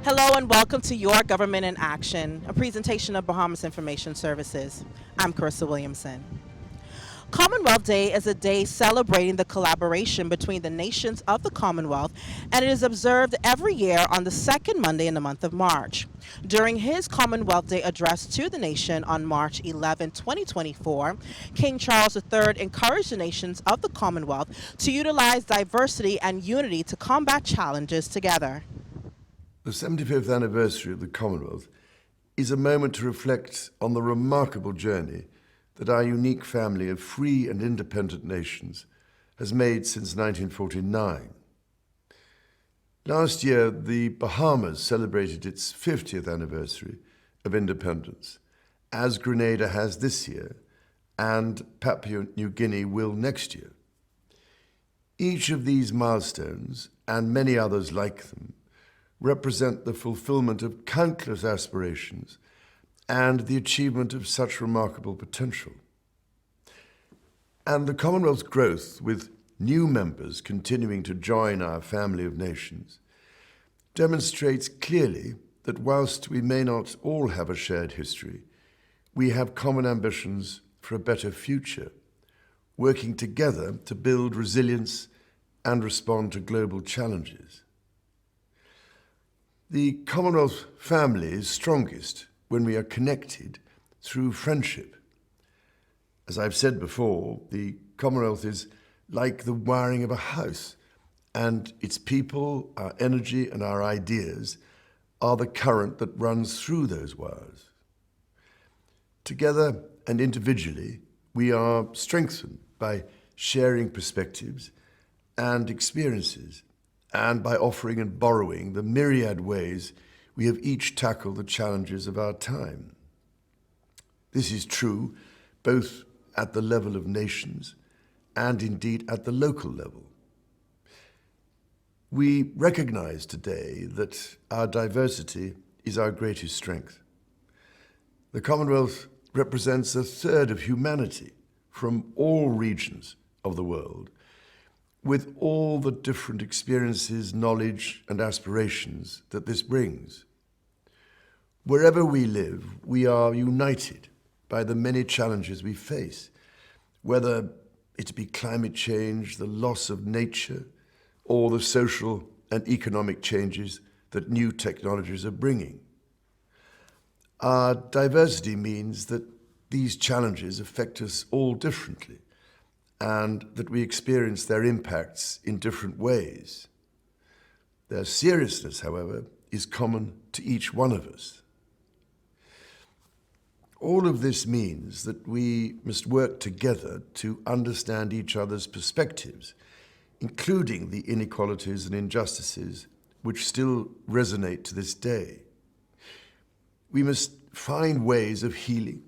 Hello and welcome to Your Government in Action, a presentation of Bahamas Information Services. I'm Carissa Williamson. Commonwealth Day is a day celebrating the collaboration between the nations of the Commonwealth, and it is observed every year on the second Monday in the month of March. During his Commonwealth Day address to the nation on March 11, 2024, King Charles III encouraged the nations of the Commonwealth to utilize diversity and unity to combat challenges together. The 75th anniversary of the Commonwealth is a moment to reflect on the remarkable journey that our unique family of free and independent nations has made since 1949. Last year, the Bahamas celebrated its 50th anniversary of independence, as Grenada has this year, and Papua New Guinea will next year. Each of these milestones, and many others like them, represent the fulfillment of countless aspirations and the achievement of such remarkable potential. And the Commonwealth's growth, with new members continuing to join our family of nations, demonstrates clearly that whilst we may not all have a shared history, we have common ambitions for a better future, working together to build resilience and respond to global challenges. The Commonwealth family is strongest when we are connected through friendship. As I've said before, the Commonwealth is like the wiring of a house, and its people, our energy, and our ideas are the current that runs through those wires. Together and individually, we are strengthened by sharing perspectives and experiences, and by offering and borrowing the myriad ways we have each tackled the challenges of our time. This is true both at the level of nations and indeed at the local level. We recognize today that our diversity is our greatest strength. The Commonwealth represents a third of humanity from all regions of the world, with all the different experiences, knowledge, and aspirations that this brings. Wherever we live, we are united by the many challenges we face, whether it be climate change, the loss of nature, or the social and economic changes that new technologies are bringing. Our diversity means that these challenges affect us all differently, and that we experience their impacts in different ways. Their seriousness, however, is common to each one of us. All of this means that we must work together to understand each other's perspectives, including the inequalities and injustices which still resonate to this day. We must find ways of healing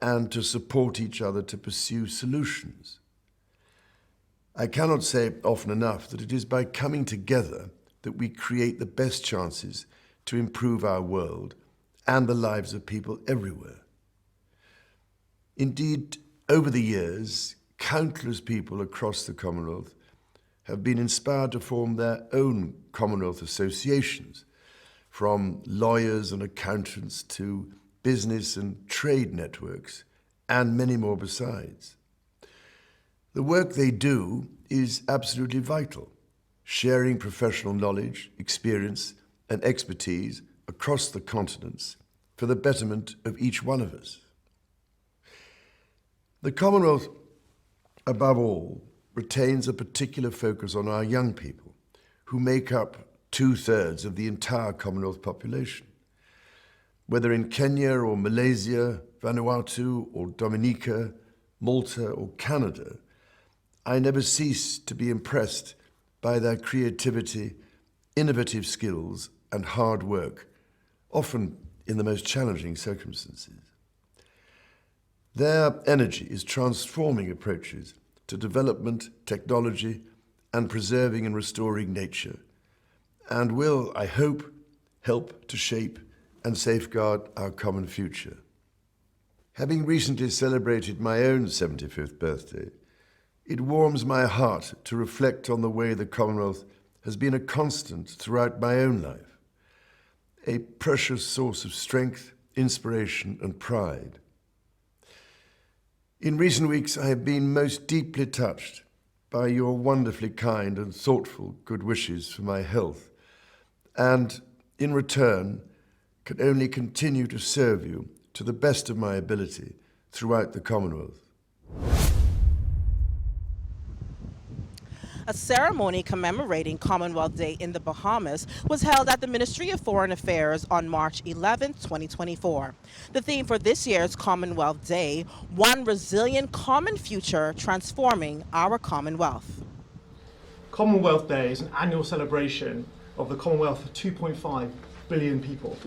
and to support each other to pursue solutions. I cannot say often enough that it is by coming together that we create the best chances to improve our world and the lives of people everywhere. Indeed, over the years, countless people across the Commonwealth have been inspired to form their own Commonwealth associations, from lawyers and accountants to business and trade networks, and many more besides. The work they do is absolutely vital, sharing professional knowledge, experience, and expertise across the continents for the betterment of each one of us. The Commonwealth, above all, retains a particular focus on our young people, who make up 2/3 of the entire Commonwealth population. Whether in Kenya or Malaysia, Vanuatu or Dominica, Malta or Canada, I never cease to be impressed by their creativity, innovative skills, and hard work, often in the most challenging circumstances. Their energy is transforming approaches to development, technology, and preserving and restoring nature, and will, I hope, help to shape and safeguard our common future. Having recently celebrated my own 75th birthday, it warms my heart to reflect on the way the Commonwealth has been a constant throughout my own life, a precious source of strength, inspiration, and pride. In recent weeks, I have been most deeply touched by your wonderfully kind and thoughtful good wishes for my health, and in return, can only continue to serve you to the best of my ability throughout the Commonwealth. A ceremony commemorating Commonwealth Day in the Bahamas was held at the Ministry of Foreign Affairs on March 11, 2024. The theme for this year's Commonwealth Day, One Resilient Common Future, Transforming Our Commonwealth. Commonwealth Day is an annual celebration of the Commonwealth of 2.5 billion people.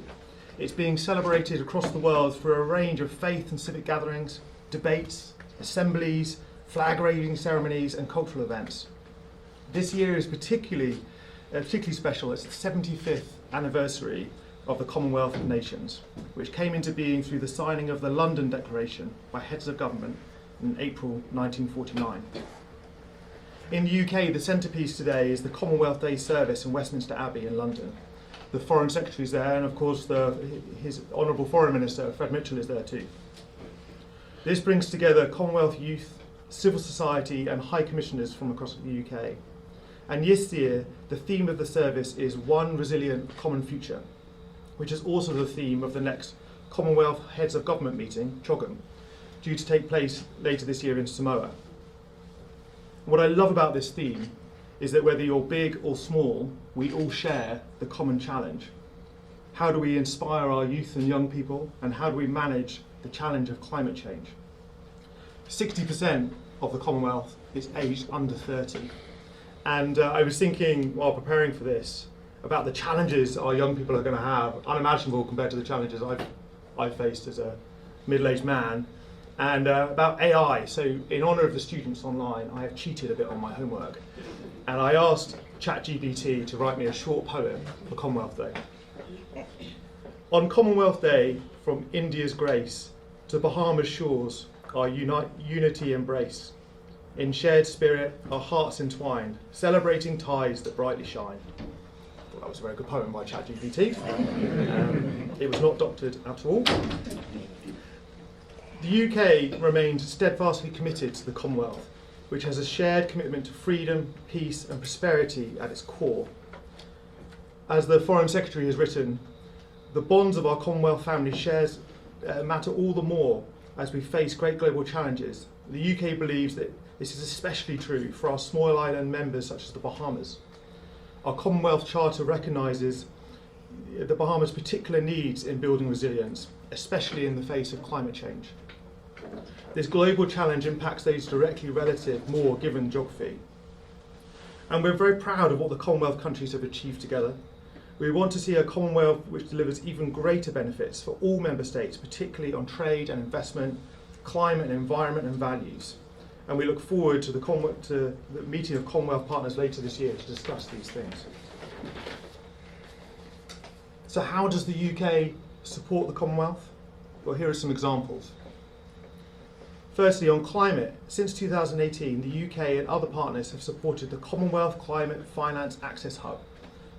It's being celebrated across the world through a range of faith and civic gatherings, debates, assemblies, flag-raising ceremonies and cultural events. This year is particularly special. It's the 75th anniversary of the Commonwealth of Nations, which came into being through the signing of the London Declaration by heads of government in April 1949. In the UK, the centrepiece today is the Commonwealth Day service in Westminster Abbey in London. The Foreign Secretary is there, and of course his Honourable Foreign Minister, Fred Mitchell, is there too. This brings together Commonwealth youth, civil society and High Commissioners from across the UK. And this year, the theme of the service is One Resilient Common Future, which is also the theme of the next Commonwealth Heads of Government meeting, CHOGM, due to take place later this year in Samoa. What I love about this theme is that whether you're big or small, we all share the common challenge. How do we inspire our youth and young people, and how do we manage the challenge of climate change? 60% of the Commonwealth is aged under 30. And I was thinking, while preparing for this, about the challenges our young people are going to have, unimaginable compared to the challenges I've faced as a middle-aged man, and about AI. So in honour of the students online, I have cheated a bit on my homework. And I asked ChatGPT to write me a short poem for Commonwealth Day. On Commonwealth Day, from India's grace to Bahamas shores, our unity embrace. In shared spirit, our hearts entwined, celebrating ties that brightly shine. Well, that was a very good poem by ChatGPT. It was not doctored at all. The UK remains steadfastly committed to the Commonwealth, which has a shared commitment to freedom, peace and prosperity at its core. As the Foreign Secretary has written, the bonds of our Commonwealth family shares matter all the more as we face great global challenges. The UK believes that this is especially true for our small island members such as the Bahamas. Our Commonwealth Charter recognises the Bahamas' particular needs in building resilience, especially in the face of climate change. This global challenge impacts those directly relative more given geography. And we're very proud of what the Commonwealth countries have achieved together. We want to see a Commonwealth which delivers even greater benefits for all member states, particularly on trade and investment, climate and environment and values. And we look forward to the meeting of Commonwealth partners later this year to discuss these things. So how does the UK support the Commonwealth? Well, here are some examples. Firstly, on climate, since 2018, the UK and other partners have supported the Commonwealth Climate Finance Access Hub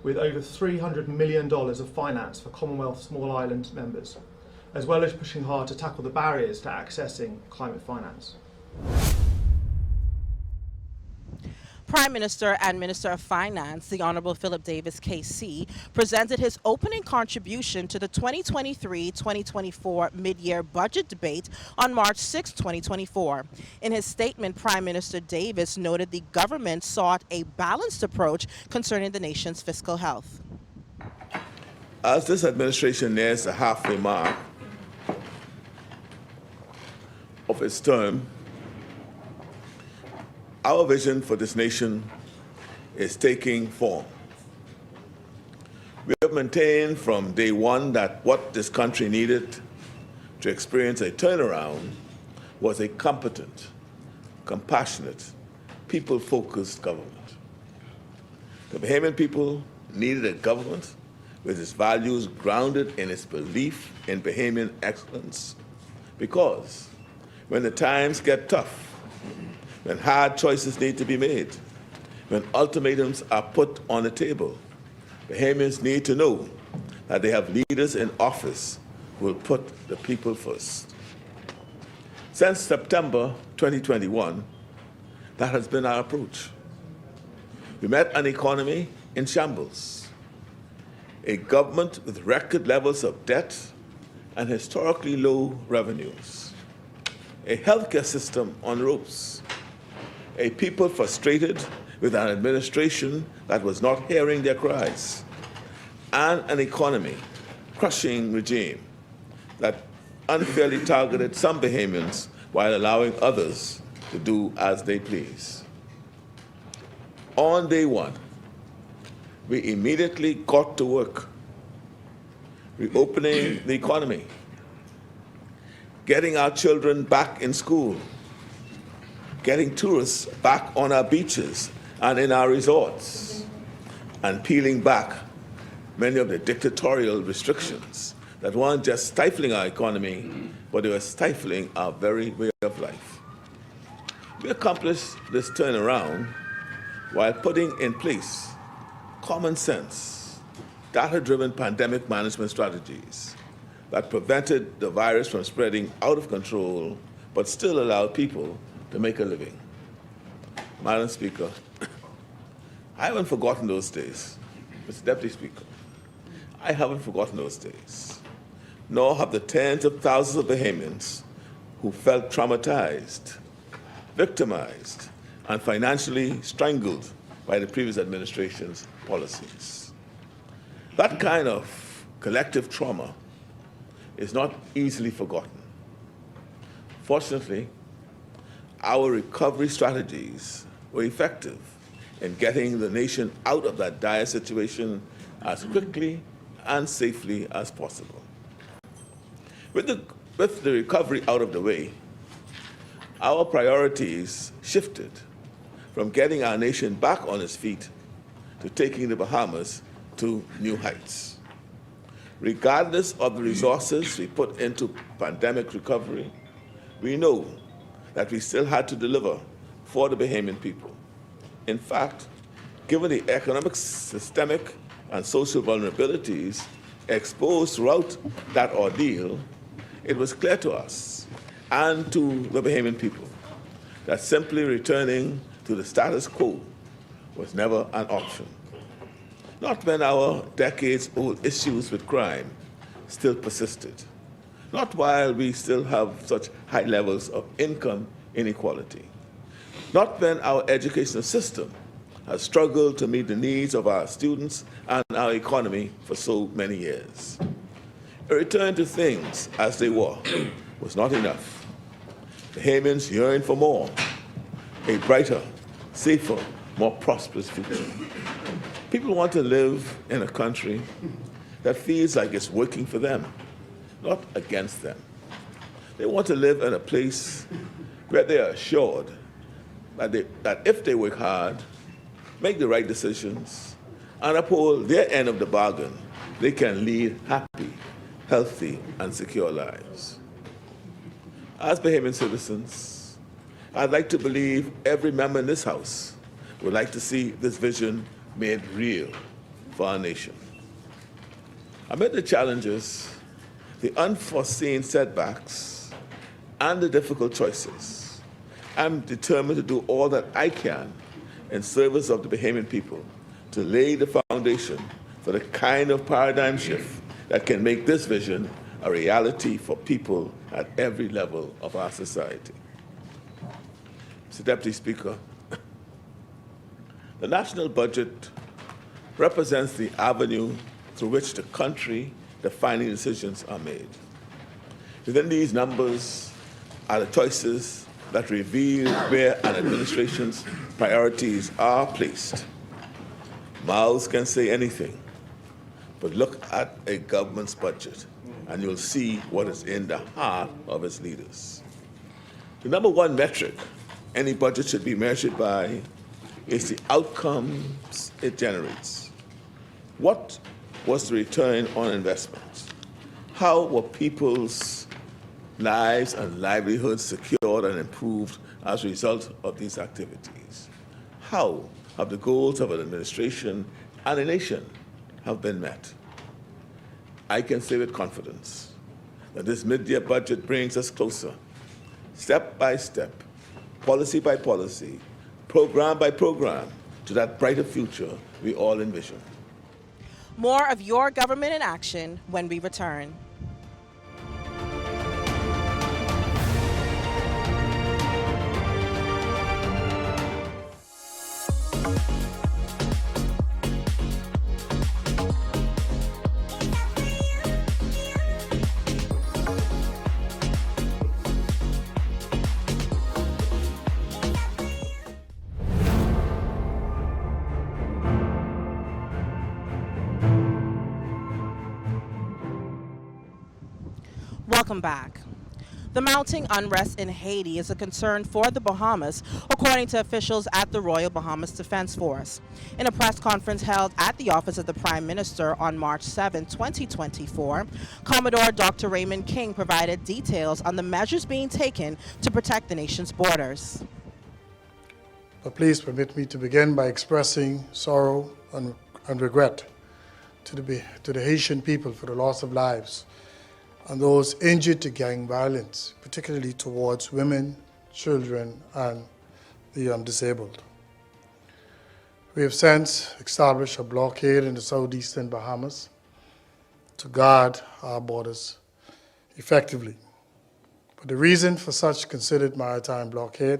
with over $300 million of finance for Commonwealth small island members, as well as pushing hard to tackle the barriers to accessing climate finance. Prime Minister and Minister of Finance, the Honourable Philip Davis KC, presented his opening contribution to the 2023-2024 mid-year budget debate on March 6, 2024. In his statement, Prime Minister Davis noted the government sought a balanced approach concerning the nation's fiscal health. As this administration nears the halfway mark of its term, our vision for this nation is taking form. We have maintained from day one that what this country needed to experience a turnaround was a competent, compassionate, people-focused government. The Bahamian people needed a government with its values grounded in its belief in Bahamian excellence, because when the times get tough, when hard choices need to be made, when ultimatums are put on the table, Bahamians need to know that they have leaders in office who will put the people first. Since September 2021, that has been our approach. We met an economy in shambles, a government with record levels of debt and historically low revenues, a healthcare system on ropes, a people frustrated with an administration that was not hearing their cries, and an economy crushing regime that unfairly targeted some Bahamians while allowing others to do as they please. On day one, we immediately got to work reopening the economy, getting our children back in school, getting tourists back on our beaches and in our resorts, and peeling back many of the dictatorial restrictions that weren't just stifling our economy, but they were stifling our very way of life. We accomplished this turnaround while putting in place common sense, data-driven pandemic management strategies that prevented the virus from spreading out of control, but still allowed people to make a living. Madam Speaker, I haven't forgotten those days. Mr. Deputy Speaker, I haven't forgotten those days, nor have the tens of thousands of Bahamians who felt traumatized, victimized, and financially strangled by the previous administration's policies. That kind of collective trauma is not easily forgotten. Fortunately, our recovery strategies were effective in getting the nation out of that dire situation as quickly and safely as possible. With the recovery out of the way, our priorities shifted from getting our nation back on its feet to taking the Bahamas to new heights. Regardless of the resources we put into pandemic recovery, we know that we still had to deliver for the Bahamian people. In fact, given the economic, systemic, and social vulnerabilities exposed throughout that ordeal, it was clear to us and to the Bahamian people that simply returning to the status quo was never an option. Not when our decades-old issues with crime still persisted. Not while we still have such high levels of income inequality. Not when our educational system has struggled to meet the needs of our students and our economy for so many years. A return to things as they were was not enough. Bahamians yearn for more, a brighter, safer, more prosperous future. People want to live in a country that feels like it's working for them, not against them. They want to live in a place where they are assured that if they work hard, make the right decisions, and uphold their end of the bargain, they can lead happy, healthy, and secure lives. As Bahamian citizens, I'd like to believe every member in this House would like to see this vision made real for our nation. Amid the challenges, the unforeseen setbacks, and the difficult choices, I'm determined to do all that I can in service of the Bahamian people to lay the foundation for the kind of paradigm shift that can make this vision a reality for people at every level of our society. Mr. Deputy Speaker, the national budget represents the avenue through which the country-defining decisions are made. Within these numbers are the choices that reveal where an administration's priorities are placed. Mouths can say anything, but look at a government's budget and you'll see what is in the heart of its leaders. The number one metric any budget should be measured by is the outcomes it generates. What was the return on investment? How were people's lives and livelihoods secured and improved as a result of these activities? How have the goals of an administration and a nation have been met? I can say with confidence that this mid-year budget brings us closer, step by step, policy by policy, program by program, to that brighter future we all envision. More of your government in action when we return. Welcome back. The mounting unrest in Haiti is a concern for the Bahamas, according to officials at the Royal Bahamas Defense Force. In a press conference held at the office of the Prime Minister on March 7, 2024, Commodore Dr. Raymond King provided details on the measures being taken to protect the nation's borders. But please permit me to begin by expressing sorrow and regret to the Haitian people for the loss of lives and those injured to gang violence, particularly towards women, children, and the disabled. We have since established a blockade in the southeastern Bahamas to guard our borders effectively. But the reason for such considered maritime blockade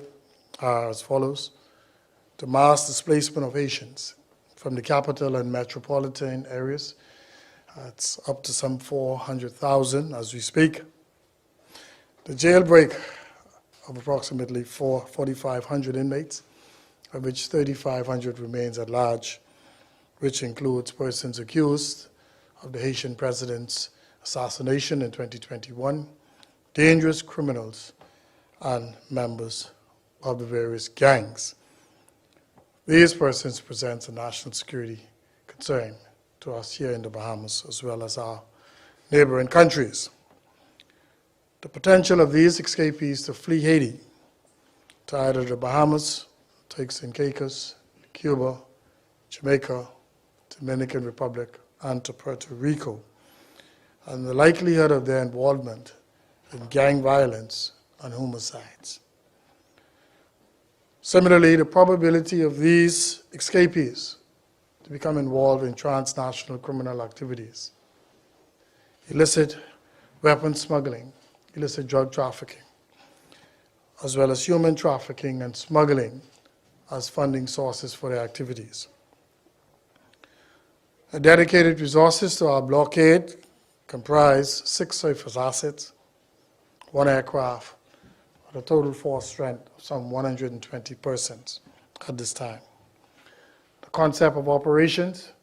are as follows: the mass displacement of Haitians from the capital and metropolitan areas. It's up to some 400,000 as we speak. The jailbreak of approximately 4,500 inmates, of which 3,500 remains at large, which includes persons accused of the Haitian president's assassination in 2021, dangerous criminals, and members of the various gangs. These persons present a national security concern to us here in the Bahamas, as well as our neighboring countries. The potential of these escapees to flee Haiti to either the Bahamas, Turks and Caicos, Cuba, Jamaica, Dominican Republic, and to Puerto Rico, and the likelihood of their involvement in gang violence and homicides. Similarly, the probability of these escapees to become involved in transnational criminal activities, illicit weapons smuggling, illicit drug trafficking, as well as human trafficking and smuggling as funding sources for their activities. The dedicated resources to our blockade comprise 6 surface assets, 1 aircraft, with a total force strength of some 120 persons at this time. The concept of operations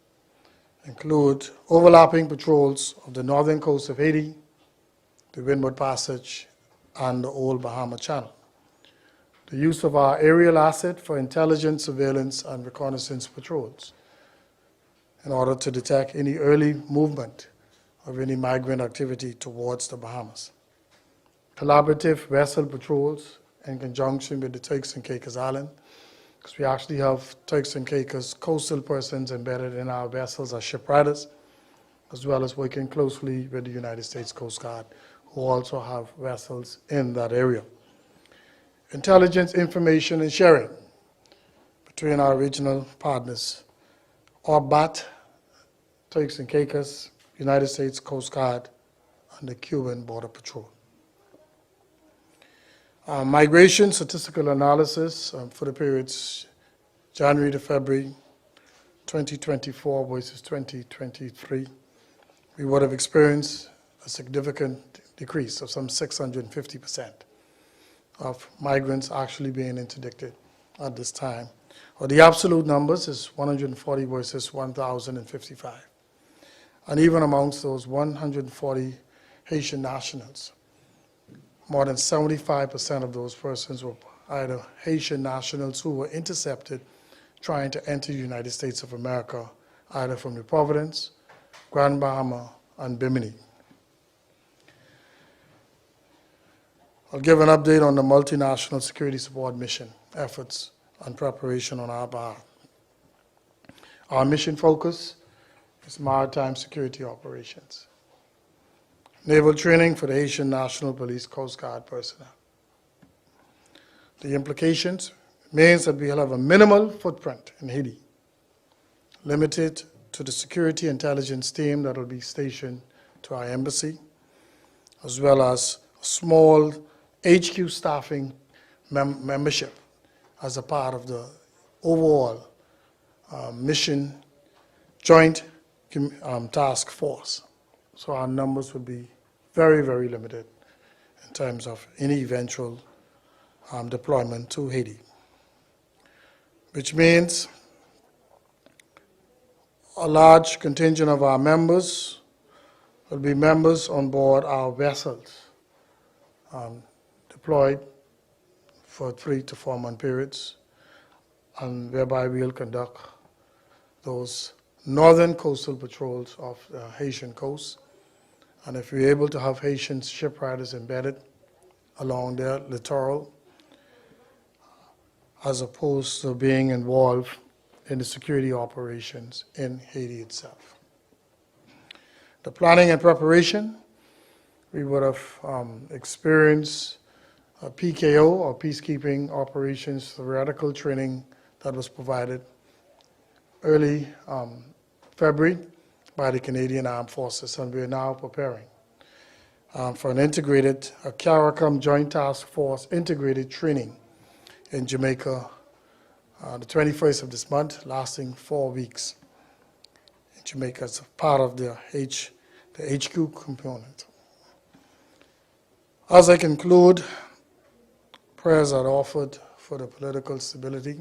include overlapping patrols of the northern coast of Haiti, the Windward Passage, and the Old Bahama Channel. The use of our aerial asset for intelligence, surveillance, and reconnaissance patrols in order to detect any early movement of any migrant activity towards the Bahamas. Collaborative vessel patrols in conjunction with the Turks and Caicos Island, because we actually have Turks and Caicos coastal persons embedded in our vessels as shipwrights, as well as working closely with the United States Coast Guard, who also have vessels in that area. Intelligence, information, and sharing between our regional partners, ORBAT, Turks and Caicos, United States Coast Guard, and the Cuban Border Patrol. Migration statistical analysis for the periods January to February 2024 versus 2023, we would have experienced a significant decrease of some 650% of migrants actually being interdicted at this time. Or the absolute numbers is 140 versus 1,055. And even amongst those 140 Haitian nationals, more than 75% of those persons were either Haitian nationals who were intercepted trying to enter the United States of America, either from New Providence, Grand Bahama, and Bimini. I'll give an update on the multinational security support mission efforts and preparation on our behalf. Our mission focus is maritime security operations. naval training for the Haitian National Police Coast Guard personnel. The implications means that we'll have a minimal footprint in Haiti, limited to the security intelligence team that will be stationed to our embassy, as well as a small HQ staffing membership as a part of the overall mission joint task force. So our numbers would be very, very limited in terms of any eventual deployment to Haiti, which means a large contingent of our members will be members on board our vessels deployed for 3 to 4 month periods, and whereby we'll conduct those northern coastal patrols of the Haitian coast. And if we're able to have Haitian shipwrights embedded along their littoral, as opposed to being involved in the security operations in Haiti itself. The planning and preparation, we would have experienced a PKO, or Peacekeeping Operations Theoretical Training, that was provided early February by the Canadian Armed Forces, and we are now preparing for an integrated, a CARICOM Joint Task Force integrated training in Jamaica the 21st of this month, lasting 4 weeks in Jamaica as part of the HQ component. As I conclude, prayers are offered for the political stability,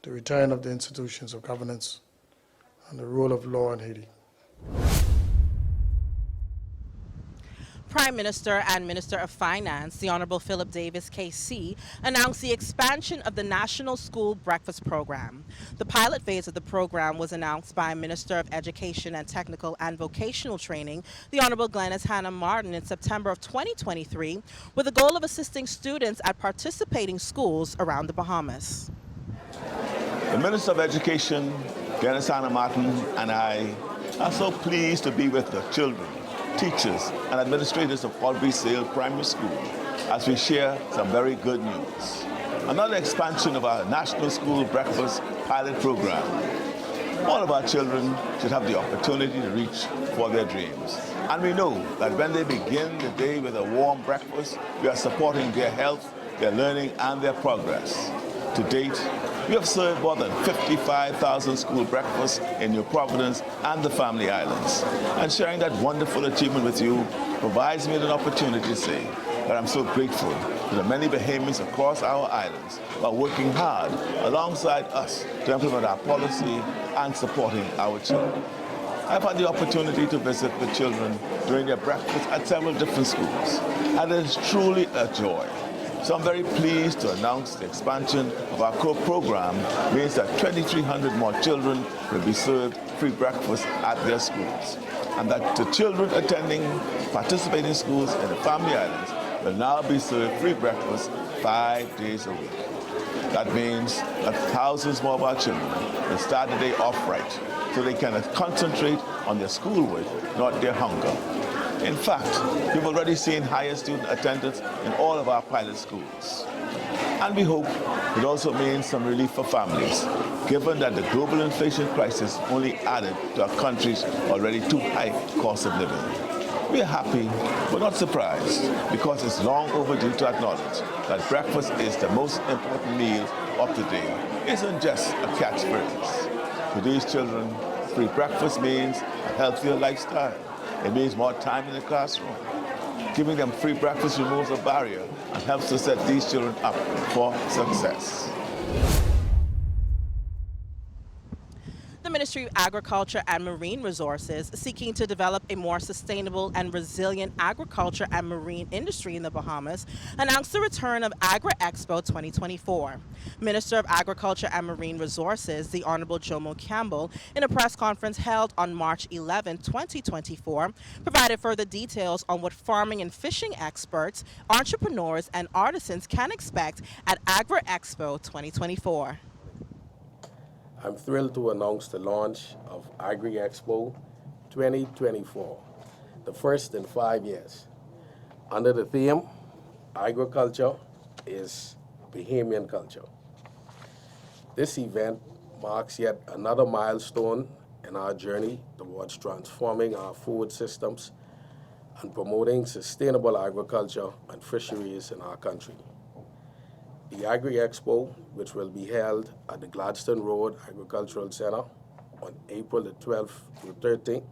the return of the institutions of governance, and the rule of law in Haiti. Prime Minister and Minister of Finance, the Honorable Philip Davis, KC, announced the expansion of the National School Breakfast Program. The pilot phase of the program was announced by Minister of Education and Technical and Vocational Training, the Honorable Glenys Hannah Martin, in September of 2023, with the goal of assisting students at participating schools around the Bahamas. The Minister of Education, Glenys Hannah Martin, and I are so pleased to be with the children, teachers, and administrators of Albury Sale Primary School as we share some very good news. Another expansion of our National School Breakfast Pilot Program. All of our children should have the opportunity to reach for their dreams. And we know that when they begin the day with a warm breakfast, we are supporting their health, their learning, and their progress. To date, we have served more than 55,000 school breakfasts in New Providence and the Family Islands. And sharing that wonderful achievement with you provides me with an opportunity to say that I'm so grateful to the many Bahamians across our islands who are working hard alongside us to implement our policy and supporting our children. I've had the opportunity to visit the children during their breakfast at several different schools, and it is truly a joy. So I'm very pleased to announce the expansion of our core program means that 2,300 more children will be served free breakfast at their schools, and that the children attending participating schools in the Family Islands will now be served free breakfast 5 days a week. That means that thousands more of our children will start the day off right, so they can concentrate on their schoolwork, not their hunger. In fact, we've already seen higher student attendance in all of our pilot schools. And we hope it also means some relief for families, given that the global inflation crisis only added to our country's already too high cost of living. We are happy, but not surprised, because it's long overdue to acknowledge that breakfast is the most important meal of the day. It isn't just a catchphrase. To these children, free breakfast means a healthier lifestyle. It means more time in the classroom. Giving them free breakfast removes a barrier and helps to set these children up for success. The Ministry of Agriculture and Marine Resources, seeking to develop a more sustainable and resilient agriculture and marine industry in the Bahamas, announced the return of Agri-Expo 2024. Minister of Agriculture and Marine Resources, the Honorable Jomo Campbell, in a press conference held on March 11, 2024, provided further details on what farming and fishing experts, entrepreneurs, and artisans can expect at Agri-Expo 2024. I'm thrilled to announce the launch of Agri-Expo 2024, the first in 5 years, under the theme, Agriculture is Bahamian Culture. This event marks yet another milestone in our journey towards transforming our food systems and promoting sustainable agriculture and fisheries in our country. The Agri Expo, which will be held at the Gladstone Road Agricultural Center on April the 12th through 13th,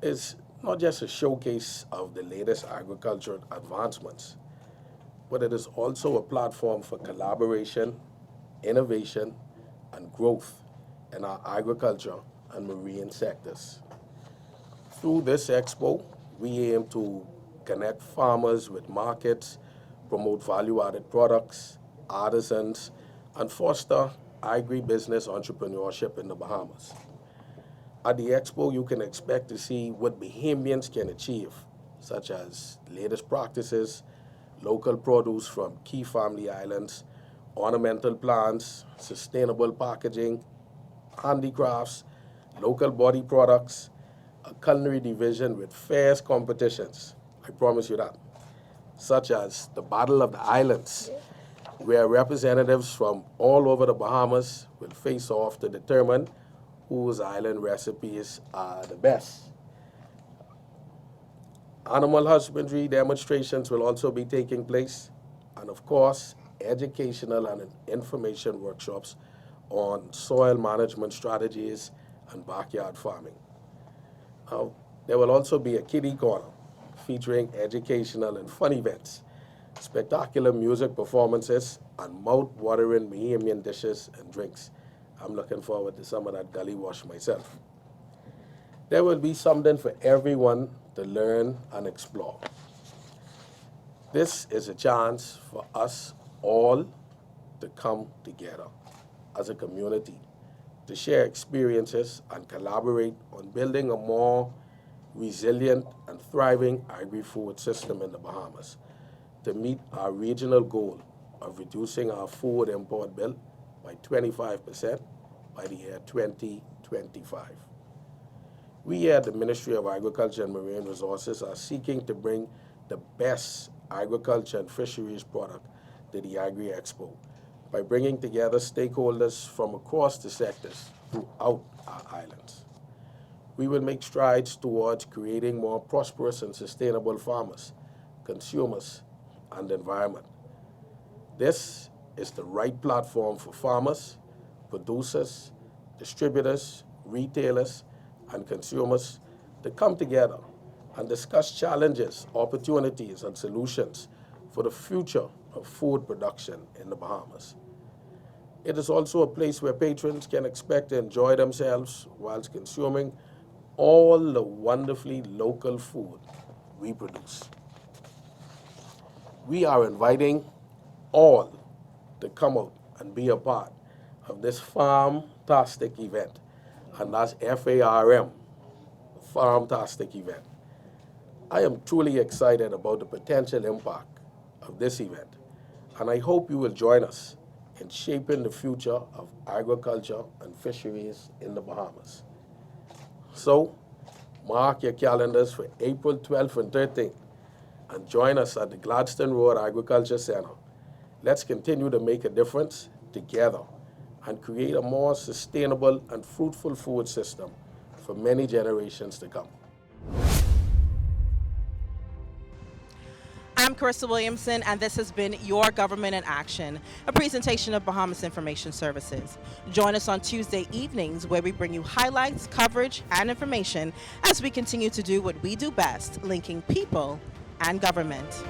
is not just a showcase of the latest agricultural advancements, but it is also a platform for collaboration, innovation, and growth in our agriculture and marine sectors. Through this expo, we aim to connect farmers with markets, promote value-added products, artisans, and foster agribusiness entrepreneurship in the Bahamas. At the expo, you can expect to see what Bahamians can achieve, such as latest practices, local produce from key family islands, ornamental plants, sustainable packaging, handicrafts, local body products, a culinary division with fierce competitions, I promise you that, such as the Battle of the Islands, where representatives from all over the Bahamas will face off to determine whose island recipes are the best. Animal husbandry demonstrations will also be taking place, and of course, educational and information workshops on soil management strategies and backyard farming. There will also be a kiddie corner featuring educational and fun events, spectacular music performances, and mouth-watering Bahamian dishes and drinks. I'm looking forward to some of that gully wash myself. There will be something for everyone to learn and explore. This is a chance for us all to come together as a community, to share experiences and collaborate on building a more resilient and thriving agri-food system in the Bahamas, to meet our regional goal of reducing our food import bill by 25% by the year 2025. We at the Ministry of Agriculture and Marine Resources are seeking to bring the best agriculture and fisheries product to the Agri Expo by bringing together stakeholders from across the sectors throughout our islands. We will make strides towards creating more prosperous and sustainable farmers, consumers, and the environment. This is the right platform for farmers, producers, distributors, retailers, and consumers to come together and discuss challenges, opportunities, and solutions for the future of food production in the Bahamas. It is also a place where patrons can expect to enjoy themselves whilst consuming all the wonderfully local food we produce. We are inviting all to come out and be a part of this farm-tastic event, and that's FARM, farm-tastic event. I am truly excited about the potential impact of this event, and I hope you will join us in shaping the future of agriculture and fisheries in the Bahamas. So, mark your calendars for April 12th and 13th and join us at the Gladstone Road Agriculture Center. Let's continue to make a difference together and create a more sustainable and fruitful food system for many generations to come. I'm Carissa Williamson, and this has been Your Government in Action, a presentation of Bahamas Information Services. Join us on Tuesday evenings where we bring you highlights, coverage, and information as we continue to do what we do best, linking people and government.